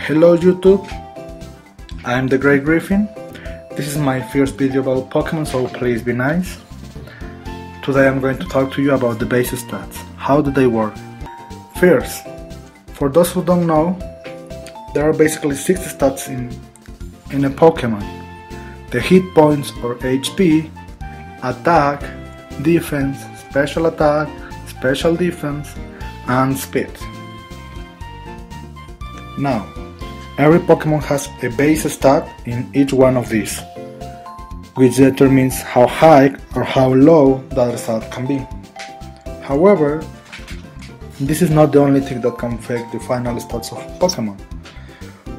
Hello YouTube, I'm TheGrayGriffin. This is my first video about Pokemon, so please be nice. Today I'm going to talk to you about the base stats. How do they work? First, for those who don't know, there are basically 6 stats in a Pokemon. The hit points or HP, attack, defense, special attack, special defense, and speed. Now, every Pokemon has a base stat in each one of these, which determines how high or how low that stat can be. However, this is not the only thing that can affect the final stats of Pokemon.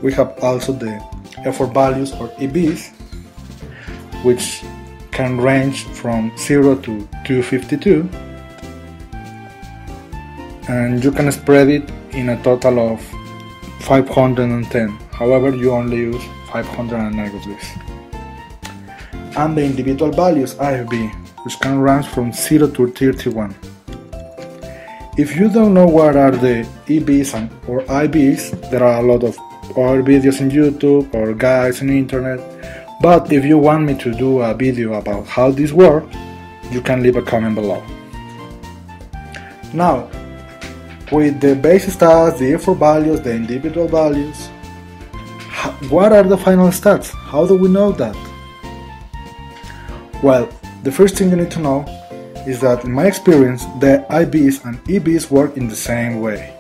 We have also the effort values or EVs, which can range from 0 to 252, and you can spread it in a total of 510. However, you only use 509 of this. And the individual values IFB, which can range from 0 to 31. If you don't know what are the EVs or IVs, there are a lot of other videos on YouTube or guides on the internet, but if you want me to do a video about how this works, you can leave a comment below. Now, with the base stats, the effort values, the individual values, what are the final stats? How do we know that? Well, the first thing you need to know is that in my experience, the IVs and EVs work in the same way.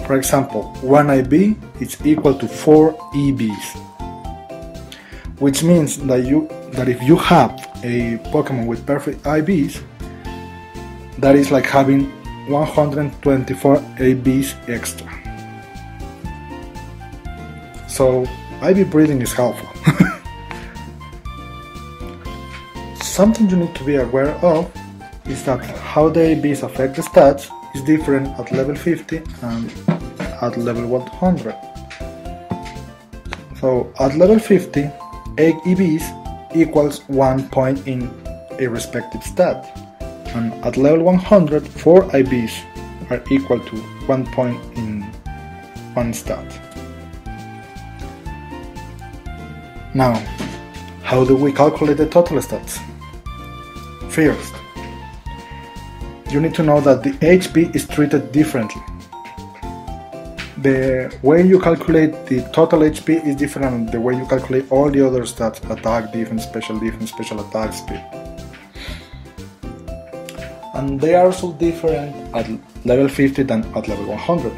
For example, 1 IV is equal to 4 EVs, which means that if you have a Pokemon with perfect IVs, that is like having 124 ABs extra. So IV breeding is helpful. Something you need to be aware of is that how the ABs affect the stats is different at level 50 and at level 100. So at level 50, 8 EVs equals 1 point in a respective stat, and at level 100, 4 IVs are equal to 1 point in one stat. Now, how do we calculate the total stats? First, you need to know that the HP is treated differently. The way you calculate the total HP is different than the way you calculate all the other stats: attack, defense, special attack, speed. And they are also different at level 50 than at level 100.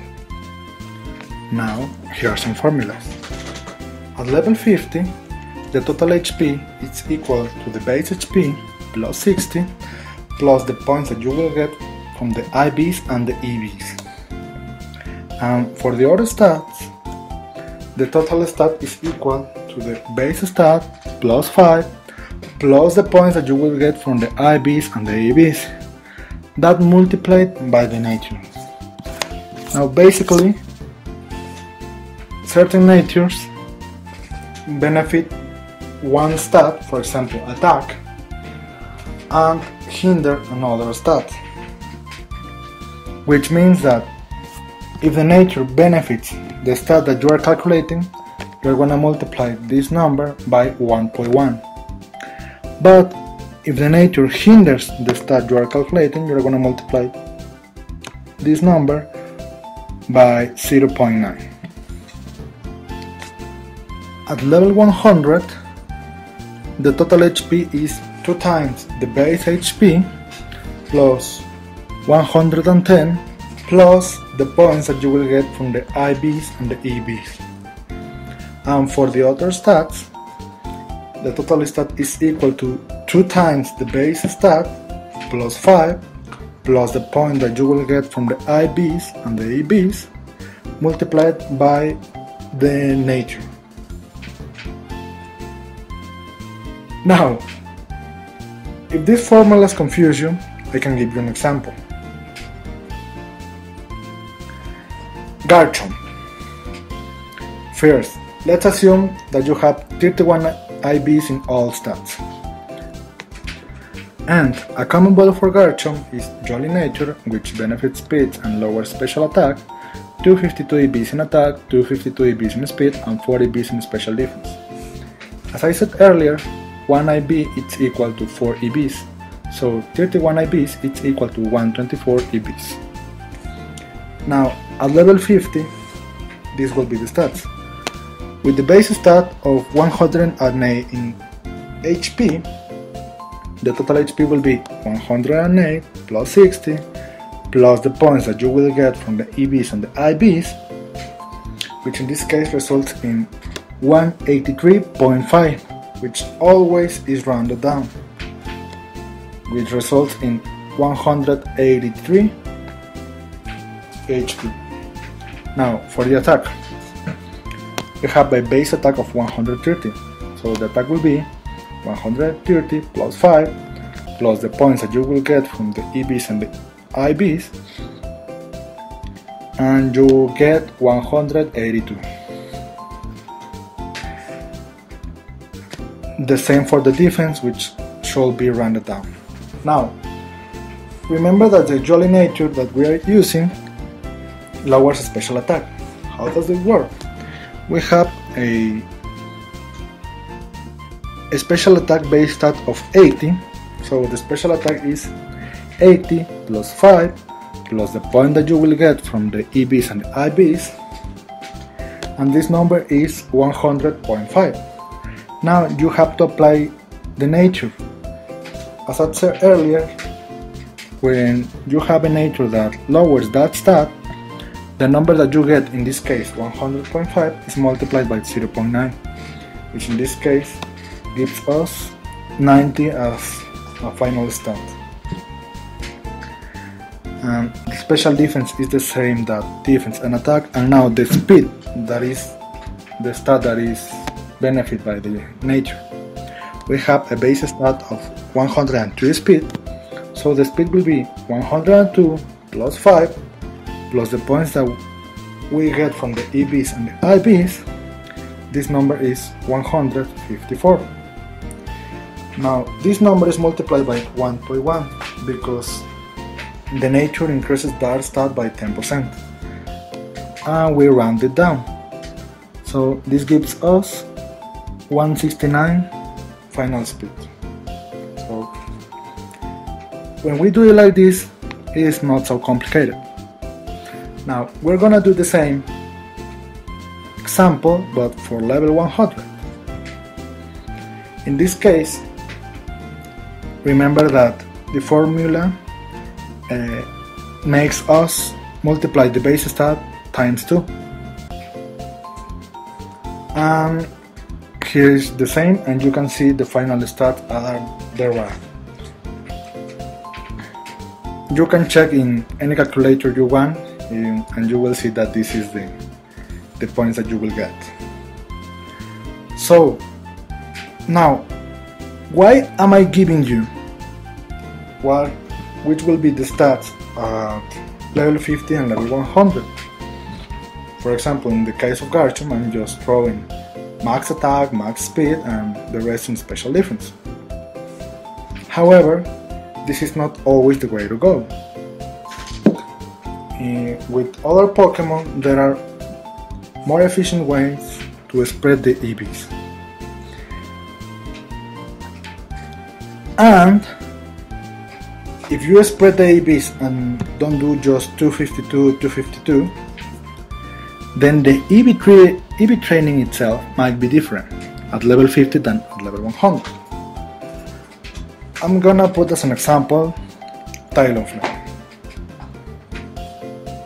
Now, here are some formulas. At level 50, the total HP is equal to the base HP plus 60 plus the points that you will get from the IVs and the EVs. And for the other stats, the total stat is equal to the base stat plus 5 plus the points that you will get from the IVs and the EVs, that multiplied by the nature. Now basically, certain natures benefit one stat, for example attack, and hinder another stat, which means that if the nature benefits the stat that you are calculating, you're going to multiply this number by 1.1. But if the nature hinders the stat you are calculating, you're going to multiply this number by 0.9. At level 100, the total HP is 2 times the base HP plus 110 plus the points that you will get from the IVs and the EVs. And for the other stats, the total stat is equal to 2 times the base stat plus 5 plus the point that you will get from the IVs and the EVs multiplied by the nature. Now, if these formulas confuse you, I can give you an example. Garchomp. First, let's assume that you have 31 IVs in all stats. And a common value for Garchomp is Jolly Nature, which benefits speed and lowers special attack, 252 EBs in attack, 252 EBs in speed, and 4 EBs in special defense. As I said earlier, 1 IB is equal to 4 EBs, so 31 IBs is equal to 124 EBs. Now, at level 50, this will be the stats. With the base stat of 108 in HP, the total HP will be 108 plus 60 plus the points that you will get from the EBs and the IBs, which in this case results in 183.5, which always is rounded down, which results in 183 HP. Now for the attack, we have a base attack of 130, so the attack will be 130 plus 5 plus the points that you will get from the EBs and the IBs, and you get 182. The same for the defense, which should be rounded down. Now, remember that the jolly nature that we are using lowers special attack. How does it work? We have a special attack base stat of 80, so the special attack is 80 plus 5 plus the point that you will get from the EBs and the IBs, and this number is 100.5. Now you have to apply the nature. As I said earlier, when you have a nature that lowers that stat, the number that you get, in this case 100.5, is multiplied by 0.9, which in this case gives us 90 as a final stat. And the special defense is the same that defense and attack, and now the speed, that is the stat that is benefited by the nature. We have a base stat of 102 speed, so the speed will be 102 plus 5 plus the points that we get from the EBs and the IBs. This number is 154. Now this number is multiplied by 1.1 because the nature increases that stat by 10%, and we round it down, so this gives us 169 final speed. So when we do it like this, it is not so complicated. Now we're gonna do the same example but for level 100. In this case, remember that the formula makes us multiply the base stat times 2, and here is the same, and you can see the final stats are there. You can check in any calculator you want, and you will see that this is the points that you will get. So now, why am I giving you which will be the stats at level 50 and level 100? For example, in the case of Garchomp, I'm just throwing max attack, max speed, and the rest in special defense. However, this is not always the way to go. With other Pokemon, there are more efficient ways to spread the EVs. And if you spread the EVs and don't do just 252, then the EV training itself might be different at level 50 than at level 100. I'm gonna put as an example Talonflame,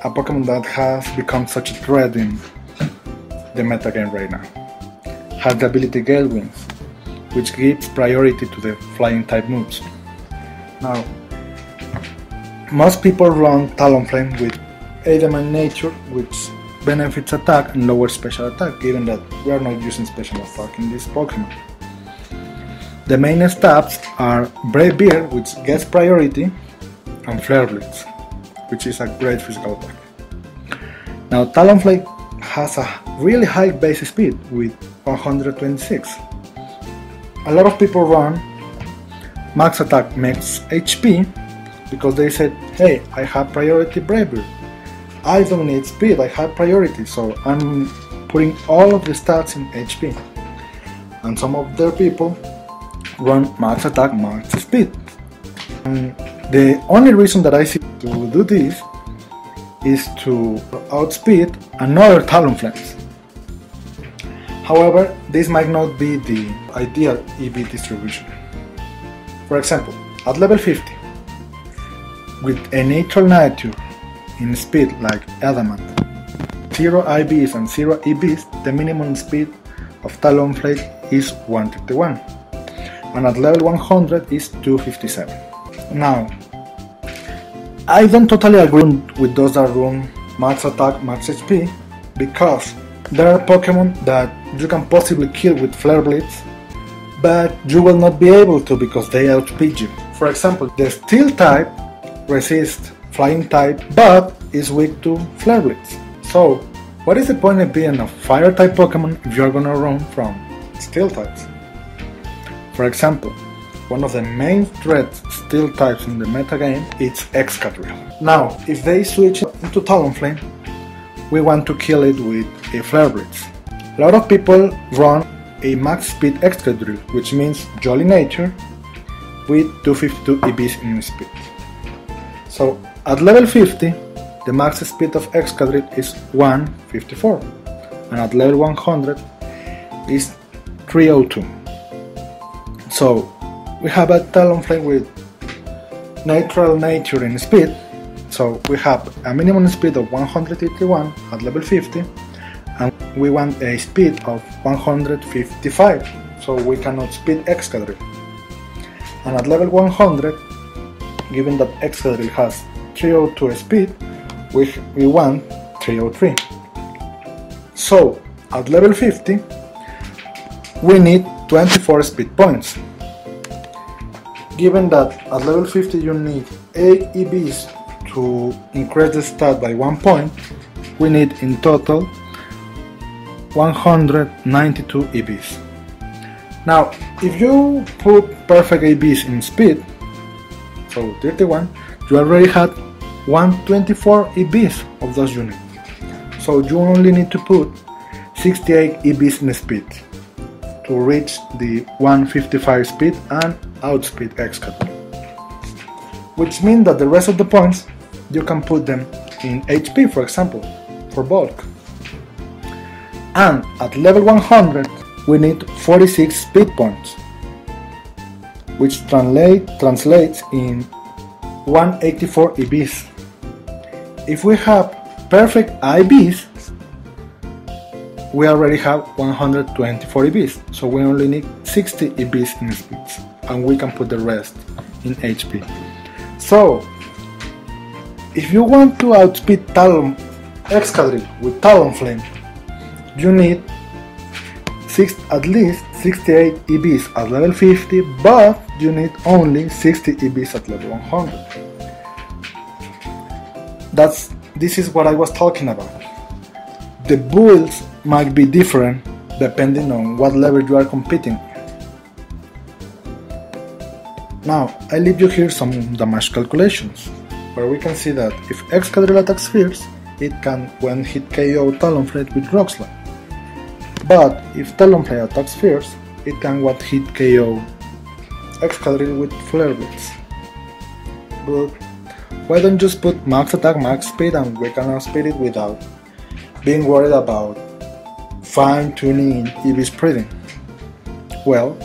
a Pokemon that has become such a threat in the meta game right now. Has the ability Gale Wings, which gives priority to the flying type moves. Now, most people run Talonflame with Element Nature, which benefits attack and lowers special attack, given that we are not using special attack in this Pokemon. The main stats are Brave Beard, which gets priority, and Flare Blitz, which is a great physical attack. Now Talonflame has a really high base speed with 126. A lot of people run max attack, max HP, because they said, hey, I have priority Brave Beard, I don't need speed, I have priority, so I'm putting all of the stats in HP. And some of their people run max attack, max speed. And the only reason that I see to do this is to outspeed another Talonflames. However, this might not be the ideal EV distribution. For example, at level 50, with a neutral nature in speed like Adamant, 0 IVs and 0 EVs, the minimum speed of Talonflame is 131, and at level 100 is 257. Now, I don't totally agree with those that run max attack, max HP, because there are Pokemon that you can possibly kill with Flare Blitz, but you will not be able to because they outspeed you. For example, the Steel type resists Flying type, but is weak to Flare Blitz. So, what is the point of being a Fire type Pokemon if you are gonna run from Steel types? For example, one of the main threats Steel types in the metagame is Excadrill. Now, if they switch into Talonflame, we want to kill it with a Flare Blitz. A lot of people run a max speed Excadrill, which means Jolly Nature with 252 EVs in speed. So at level 50, the max speed of Excadrill is 154, and at level 100 is 302. So we have a Talonflame with neutral nature in speed, so we have a minimum speed of 181 at level 50, and we want a speed of 155, so we cannot speed Excadrill. And at level 100, given that Excadrill has 302 speed, we want 303. So at level 50, we need 24 speed points. Given that at level 50 you need 8 EVs to increase the stat by 1 point, we need in total 192 EVs. Now, if you put perfect EVs in speed, so 31, you already had 124 EVs of those units. So you only need to put 68 EVs in speed to reach the 155 speed and outspeed Excadrill. Which means that the rest of the points you can put them in HP, for example, for bulk. And at level 100 we need 46 speed points, which translates in 184 EVs. If we have perfect IVs, we already have 124 EVs, so we only need 60 EVs in speeds, and we can put the rest in HP. So, if you want to outspeed Excadrill with Talonflame, you need at least 68 EVs at level 50, but you need only 60 EVs at level 100. This is what I was talking about. The builds might be different depending on what level you are competing. Now, I leave you here some damage calculations, where we can see that if Excadrill attacks first, it can one-hit KO Talonflame with Rock Slide. But if Talonflame attacks first, it can one-hit KO Excadrill with Flare Blitz. But why don't you just put max attack, max speed, and we can outspeed it without being worried about fine-tuning EV spreading? Well,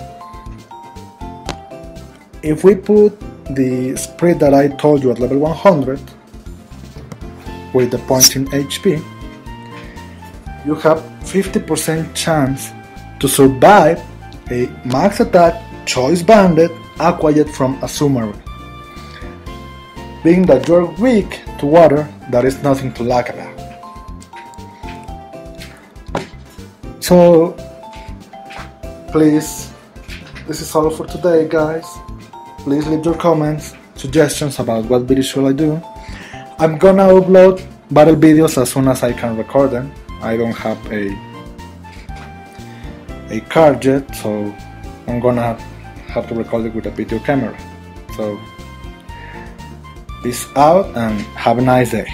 if we put the spread that I told you at level 100 with the points in HP, you have 50% chance to survive a max attack choice banded Aquajet from a submarine. Being that you're weak to water, that is nothing to laugh about. So please, this is all for today, guys. Please leave your comments, suggestions about what videos should I do. I'm gonna upload battle videos as soon as I can record them. I don't have a card yet, so I'm gonna have to record it with a video camera. So peace out and have a nice day.